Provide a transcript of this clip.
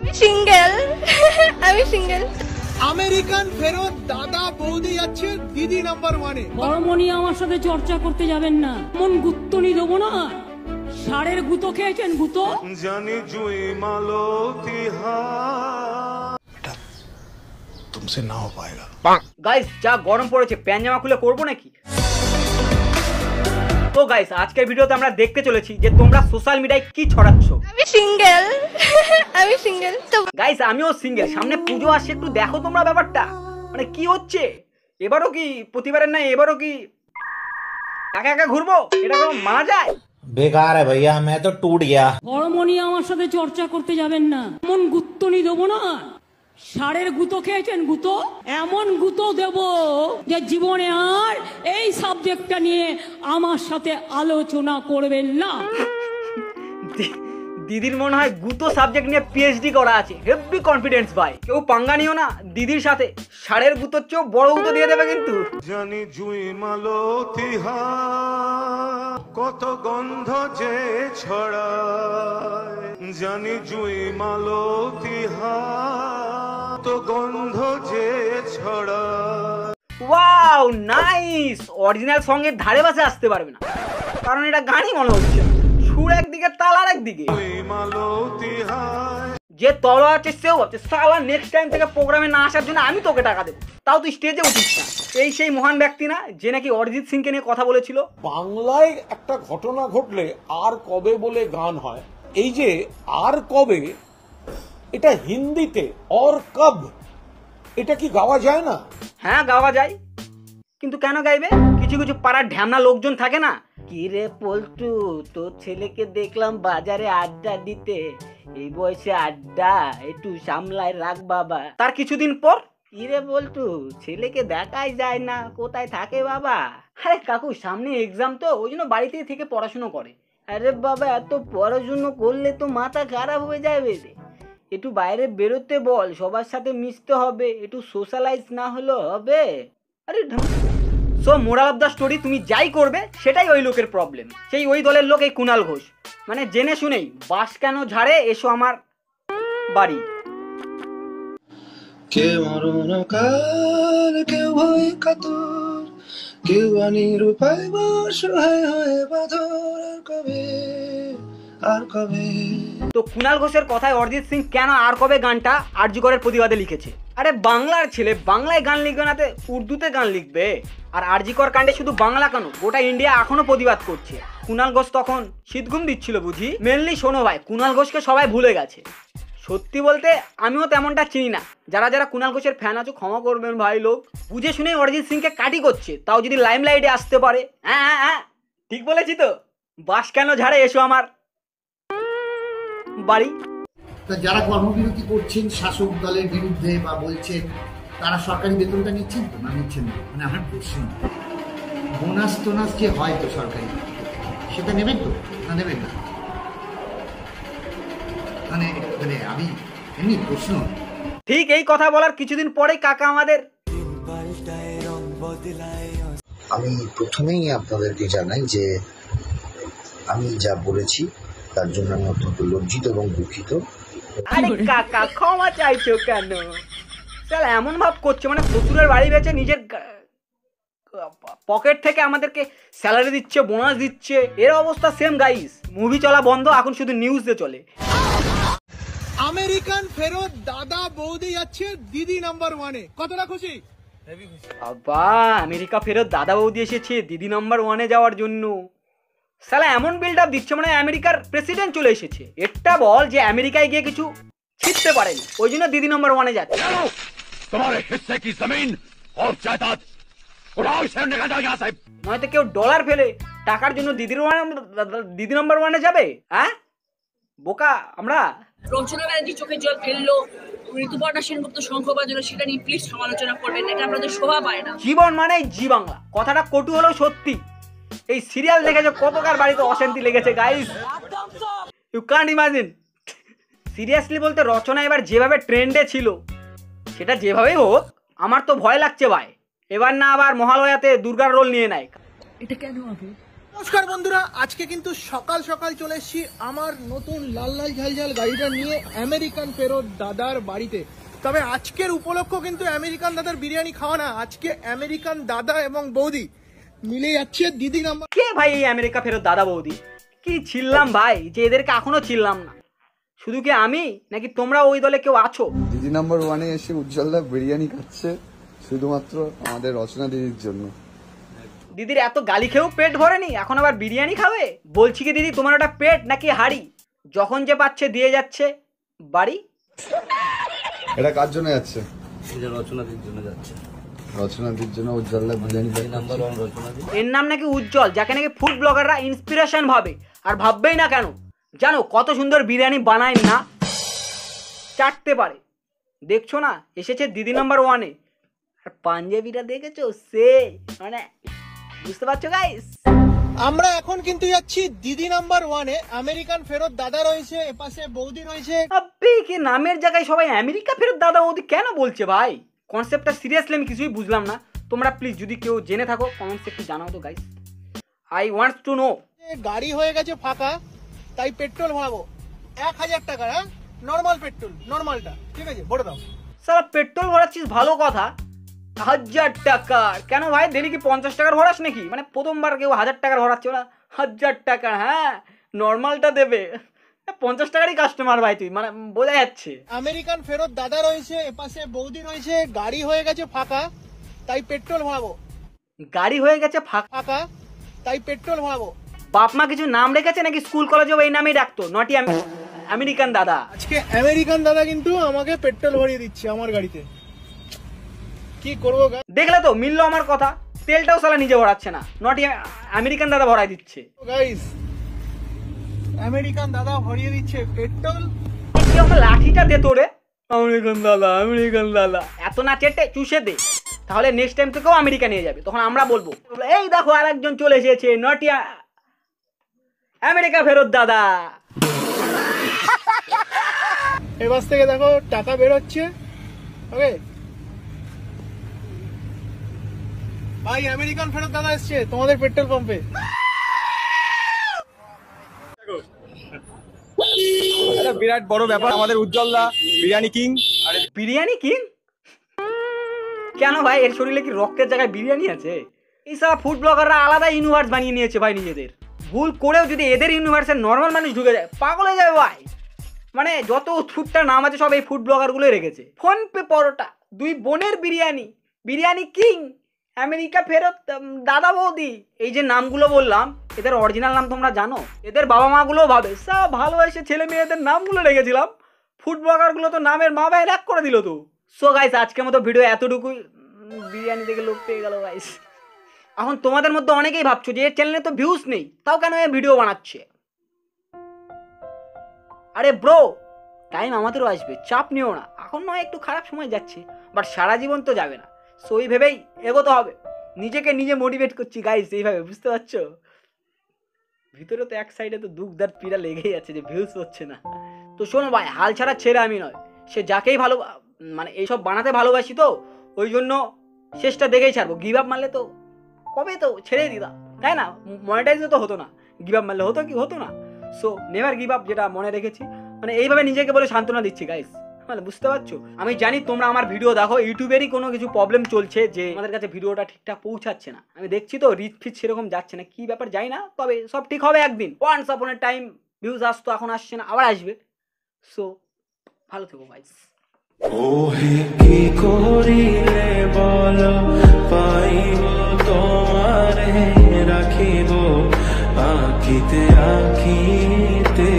আমি সিঙ্গেল। আমি single. American ফেরত দাদা বৌদি যাচ্ছে দিদি নাম্বার 1 এ। বড়মনি আমার সাথে চর্চা করতে যাবেন না, মন গুত্তনি দেবো না। ষাঁড়ের গুঁতো খেয়েছেন? গুঁতো জানি জুই মালো তিহার तुमसे ना हो पाएगा। গাইস যা গরম পড়েছে, প্যান্ট জামা খুলে করবো নাকি? তো গাইস আজকের ভিডিওতে আমরা দেখতে চলেছি যে তোমরা সোশ্যাল মিডিয়ায় কি ছড়াচ্ছ। আমি সিঙ্গেল। আমি সিঙ্গেল। তো গাইস আমিও সিঙ্গেল, সামনে পুজো আসছে, একটু দেখো তোমরা ব্যাপারটা মানে কি হচ্ছে। এবারও কি প্রতিবারের নাই, এবারও কি একা একা ঘুরবো? এটা কোনো মানা যায়? बेकार है भैया, मैं तो टूट गया। বড়মনি আমার সাথে চর্চা করতে যাবেন না, মন গুত্তনি দেবো না। ষাঁড়ের গুঁতো খেয়েছেন? গুঁতো এমন গুঁতো দেব যে জীবনে আর এই সাবজেক্টটা নিয়ে আমার সাথে আলোচনা করবেন না। দিদির মনে হয় গুতো সাবজেক্ট নিয়ে পিএইচডি করা আছে, হেভি কনফিডেন্স ভাই। কেউ পাঙ্গা নিও না দিদির সাথে, ষাঁড়ের গুঁতোর চেয়েও বড় গুঁতো দিয়ে দেবে কিন্তু। জানি জুই মালো তিহার কত গন্ধ যে ছড়ায়, জানি জুই মালো তিহার তো গন্ধ যে ছড়ায়। Wow nice. অরিজিনাল সঙ্গের ধারে পাশে আসতে পারবে না, কারণ এটা গানই মনে হচ্ছে, সুর একদিকে তাল আর একদিকে। যে তল আছে সেও আছে, সালা নেক্সট টাইম থেকে প্রোগ্রামে না আসার জন্য আমি তোকে টাকা দেবো, তাও তুই স্টেজে উঠিস না। এই সেই মহান ব্যক্তি না যে নাকি অরিজিৎ সিংকে নিয়ে কথা বলেছিল। বাংলায় একটা ঘটনা ঘটলে আর কবে বলে গান হয়, এই যে আর কবে, এটা হিন্দিতে অর কব, এটা কি গাওয়া যায় না? হ্যাঁ গাওয়া যায়, কিন্তু কেন গাইবে? কিছু কিছু পাড়ার ঢ্যামনা লোকজন থাকে না, কি রে পল্টু তোর ছেলেকে দেখলাম বাজারে আড্ডা দিতে, এই বয়সে আড্ডা একটু সামলায় রাখ বাবা। তার কিছুদিন পর কি রে পল্টু ছেলেকে দেখাই যায় না, কোথায় থাকে বাবা? আরে কাকু সামনে এক্সাম তো, ওই জন্য বাড়িতেই থেকে পড়াশুনো করে। আরে বাবা এত পড়াশুনো করলে তো মাথা খারাপ হয়ে যাবে রে, একটু বাইরে বেরোতে বল, সবার সাথে মিশতে হবে, একটু সোশ্যালাইজ না হলে হবে। আরে so moral of the story, তুমি যাই করবে সেটাই ওই লোকের প্রবলেম। সেই ওই দলের লোক এই কুণাল ঘোষ, মানে জেনে শুনেই বাস কেন ঝাড়ে এসো আমার বাড়ি। কেউ মরণ কাল, কেউ ভয় কাতর, কেউ অনিরূপায় বসহায় হয়ে বাঁধর, আর কবে আর কবে। তো কুণাল ঘোষের কথায় অরিজিৎ সিং কেন আর কবে গানটা আরজিকরের প্রতিবাদে লিখেছে। আরে বাংলার ছেলে বাংলায় গান লিখবে না, উর্দুতে গান লিখবে। আর আরজিকর কাণ্ডে শুধু বাংলা কেন, গোটা ইন্ডিয়া এখনো প্রতিবাদ করছে। কুণাল ঘোষ তখন শীতঘুম দিচ্ছিল বুঝি। মেনলি শোনো ভাই, কুণাল ঘোষকে সবাই ভুলে গেছে। সত্যি বলতে আমিও তেমনটা চিনি না, যারা যারা কুণাল ঘোষের ফ্যান আছো ক্ষমা করবেন ভাই। লোক বুঝে শুনে অরিজিৎ সিংকে কাটি করছে, তাও যদি লাইমলাইটে আসতে পারে। হ্যাঁ হ্যাঁ হ্যাঁ ঠিক বলেছি তো, বাস কেন ঝাড়ে এসো আমার বাড়ি। যারা কর্মবিরতি করছেন শাসক দলের বিরুদ্ধে বা বলছেন, তারা সরকারি বেতনটা নিচ্ছেন তো না নিচ্ছেন না? মানে আমার প্রশ্ন, বোনাস টোনাস যে হয় তো সরকারি, সেটা নেবেন তো না নেবেন না? মানে মানে আমি এমনি প্রশ্ন। ঠিক এই কথা বলার কিছুদিন পরেই কাকা আমাদের। আমি প্রথমেই আপনাদেরকে জানাই যে আমি যা বলেছি তার জন্য আমি অত্যন্ত লজ্জিত এবং দুঃখিত। আরে কাকা ক্ষমা চাইছো কেন? চল এমন ভাব করছে মানে শ্বশুরের বাড়ি বেচে নিজের পকেট থেকে আমাদেরকে স্যালারি দিচ্ছে, বোনাস দিচ্ছে। এর অবস্থা সেম গাইস। মুভি চলা বন্ধ, এখন শুধু নিউজে চলে। আমেরিকান ফেরত দাদা বৌদি যাচ্ছে দিদি নাম্বার 1 এ। কতটা খুশি? বাবা আমেরিকা ফেরত দাদা বৌদি এসেছে দিদি নাম্বার 1 এ যাওয়ার জন্য। সালা এমন বিল্ড আপ দিচ্ছে মানে আমেরিকার প্রেসিডেন্ট চলে এসেছে। এটা বল যে আমেরিকায় গিয়ে কিছু ছিটতে পারেনি, ওই জন্য দিদি নাম্বার 1 এ যাচ্ছে। তোমার হিস্সে কি জমিন और जायदाद उठाओ इसे निकाल दो यहाँ से। নয়তো কেউ ডলার ফেলে টাকার জন্য দিদি নাম্বার 1 এ যাবে? হ্যাঁ বোকা আমরা। রচনা ব্যানার্জি চোখে জল ফেললো, ঋতুপর্ণা সেনগুপ্ত শঙ্খ বাজালো, সেটা নিয়ে প্লিজ সমালোচনা করবেন, এটা আপনাদের শোভা পায় না। জীবন মানে জি বাংলা, কথাটা কটু হলেও সত্যি। এই সিরিয়াল দেখে যে কতকার বাড়িতে অশান্তি লেগেছে guys, you can't imagine. Seriously বলতে রচনা এবার যেভাবে ট্রেন্ডে ছিল, সেটা যেভাবেই হোক আমার তো ভয় লাগছে ভাই, এবার না আবার মহালয়াতে দুর্গার রোল নিয়ে নেয়। এটা কেন হবে? নমস্কার বন্ধুরা, আজকে কিন্তু সকাল সকাল চলে এসেছি আমার নতুন লাল লাল ঝাল ঝাল গাড়িটা নিয়ে আমেরিকান ফেরত দাদার বাড়িতে। তবে আজকের উপলক্ষ কিন্তু আমেরিকান দাদার বিরিয়ানি খাওয়া না, আজকে আমেরিকান দাদা এবং বৌদি মিলে যাচ্ছে দিদি নাম্বার। কে ভাই এই আমেরিকা ফেরত দাদা বৌদি? কি ছিলাম ভাই যে এদেরকে এখনো ছিলাম না। শুধু কি আমি নাকি তোমরা ওই দলে কেউ আছো? দিদি নাম্বার 1-এ এসে উজ্জ্বলদা বিরিয়ানি খাচ্ছে শুধুমাত্র আমাদের রচনা দিদির জন্য। দিদির এত গালি খেয়েও পেট ভরেনি, এখন আবার বিরিয়ানি খাবে? বলছি কি দিদি, তোমার ওটা পেট নাকি হাড়ি? যখন যে পাচ্ছে দিয়ে যাচ্ছে বাড়ি। এটা কার জন্য যাচ্ছে? এটা রচনা দিদির জন্য যাচ্ছে। রচনা দিদির জন্য উজ্জ্বলদা বিরিয়ানি নাম্বার 1 রচনা দিদি। এর নাম নাকি উজ্জ্বল, যাকে নাকি ফুড ব্লগাররা ইন্সপিরেশন ভাবে। আর ভাববেই না কেন জানো, কত সুন্দর বিরিয়ানি বানায় না, চাটতে পারে। দেখছো না, এসেছে দিদি নাম্বার 1-এ। আর পাঞ্জাবিটা দেখেছো, সে মানে বুঝতে পারছো গাইস? আমরা এখন কিন্তু যাচ্ছি দিদি নাম্বার 1-এ। আমেরিকান ফেরত দাদা রয়েছে, এপাশে বৌদি রয়েছে। আব্বে কি নামের জায়গায় সবাই আমেরিকা ফেরত দাদা বৌদি কেন বলছে ভাই? কনসেপ্টটা সিরিয়াসলি আমি কিছুই বুঝলাম না। তোমরা প্লিজ যদি কেউ জেনে থাকো কমেন্টসে একটু জানাও তো guys, I wants to know. গাড়ি হয়ে গেছে ফাঁকা, তাই পেট্রোল ভরাবো 1000 টাকা। হ্যাঁ, নর্মাল পেট্রোল, নর্মালটা ঠিক আছে, ভরে দাও। সারা পেট্রোল ভরাচ্ছিস ভালো কথা, 1000 টাকার কেন ভাই? ডেলি কি 50 টাকার ভরাস নাকি? মানে প্রথমবার কেউ 1000 টাকার ভরাচ্ছে না, 1000 টাকা। হ্যাঁ, নর্মালটা দেবে। 50 টাকারই কাস্টমার ভাই তুই, মানে বোঝা যাচ্ছে। আমেরিকান ফেরত দাদা রয়েছে, এপাশে বৌদি রয়েছে। গাড়ি হয়ে গেছে ফাঁকা, তাই পেট্রোল ভরাবো। গাড়ি হয়ে গেছে ফাঁকা, তাই পেট্রোল ভরাবো। বাপ মা কিছু নাম রেখেছে নাকি? স্কুল কলেজেও এই নামেই ডাকতো, নটি আমেরিকান দাদা। আজকে আমেরিকান দাদা কিন্তু আমাকে পেট্রোল ভরিয়ে দিচ্ছে আমার গাড়িতে। কি করবো? দেখলে তো মিললো আমার কথা, তেলটাও সালা নিজে ভরাচ্ছে না, নটি আমেরিকান দাদা ভরাই দিচ্ছে। গাইস, আমেরিকান দাদা ভরিয়ে দিচ্ছে পেট্রোল। লাঠিটা দে তোরে, আমেরিকান দাদা, আমেরিকান দাদা। এত না চেটে চুষে দে, তাহলে নেক্সট টাইম থেকেও আমেরিকা নিয়ে যাবে। তখন আমরা বলবো এই দেখো আরেকজন চলে এসেছে, নটি আমেরিকা ফেরত দাদা। এবার থেকে দেখো টাকা বেরোচ্ছে। ওকে ভাই, আমেরিকান ফেরত দাদা এসছে তোমাদের পেট্রোল পাম্পে। বিরাট বড় ব্যাপার আমাদের উজ্জ্বলদা বিরিয়ানি কিং। আরে বিরিয়ানি কিং কেন ভাই? এর শরীরে কি রক্তের জায়গায় বিরিয়ানি আছে? এইসব ফুড ব্লগাররা আলাদা ইউনিভার্স বানিয়ে নিয়েছে ভাই নিজেদের। ভুল করেও যদি এদের ইউনিভার্সের নর্মাল মানুষ ঢুকে যায়, পাগল হয়ে যাবে ভাই। মানে যত ফুডটার নাম আছে সব এই ফুড ব্লগারগুলোই রেখেছে। ফোন পে পরোটা, 2 বোনের বিরিয়ানি, বিরিয়ানি কিং, আমেরিকা ফেরত দাদা বৌদি। এই যে নামগুলো বললাম, এদের অরিজিনাল নাম তোমরা জানো? এদের বাবা মাগুলো ভাবে সব ভালোবাসে ছেলে মেয়েদের নামগুলো রেখেছিলাম, ফুড ব্লগারগুলো তো নামের মা ভাই এক করে দিল তো। সো গাইস, আজকের মতো ভিডিও এতটুকুই। বিরিয়ানি দেখে লোক পেয়ে গেল গাইস। এখন তোমাদের মধ্যে অনেকেই ভাবছো যে এর চ্যানেলে তো ভিউজ নেই, তাও কেন এই ভিডিও বানাচ্ছে? আরে ব্রো, টাইম আমাদেরও আসবে, চাপ নিও না। এখন নয় একটু খারাপ সময় যাচ্ছে, বাট সারা জীবন তো যাবে না। সো ওই ভেবেই এগোতে হবে। নিজেকে নিজে মোটিভেট করছি গাইস এইভাবে, বুঝতে পারছো? ভিতরে তো এক সাইডে তো দুঃখ দার পীড়া লেগেই আছে যে ভিউজ হচ্ছে না। তো শোনো ভাই, হাল ছাড়া ছেড়ে আমি নয়। সে যাকেই ভালো, মানে এইসব বানাতে ভালোবাসি তো ওই জন্য শেষটা দেখেই ছাড়বো। গিভ আপ মারলে তো কবে তো ছেড়ে দিতাম, তাই না? মনিটাইজও তো হতো না, গিভ আপ মারলে হতো কি? হতো না। সো নেভার গিভ আপ, যেটা মনে রেখেছি। মানে এইভাবে নিজেকে বলে সান্ত্বনা দিচ্ছি গাইস, মানে বুঝতে পারছো? আমি জানি তোমরা আমার ভিডিও দেখো, ইউটিউবেরই কোনো কিছু প্রবলেম চলছে যে আমাদের কাছে ভিডিওটা ঠিকঠাক পৌঁছাচ্ছে না। আমি দেখছি তো রিচ ফিচ সেরকম যাচ্ছে না, কি ব্যাপার জানি না। তবে সব ঠিক হবে একদিন। ওয়ান্স আপন এ টাইম ভিউজ আসতো, এখন আসছে না, আবার আসবে। সো ভালো থেকো গাইস। ওহে কি করিলে বলো, পাইব তোমারে রাখিব আঁকিতে আঁকিতে।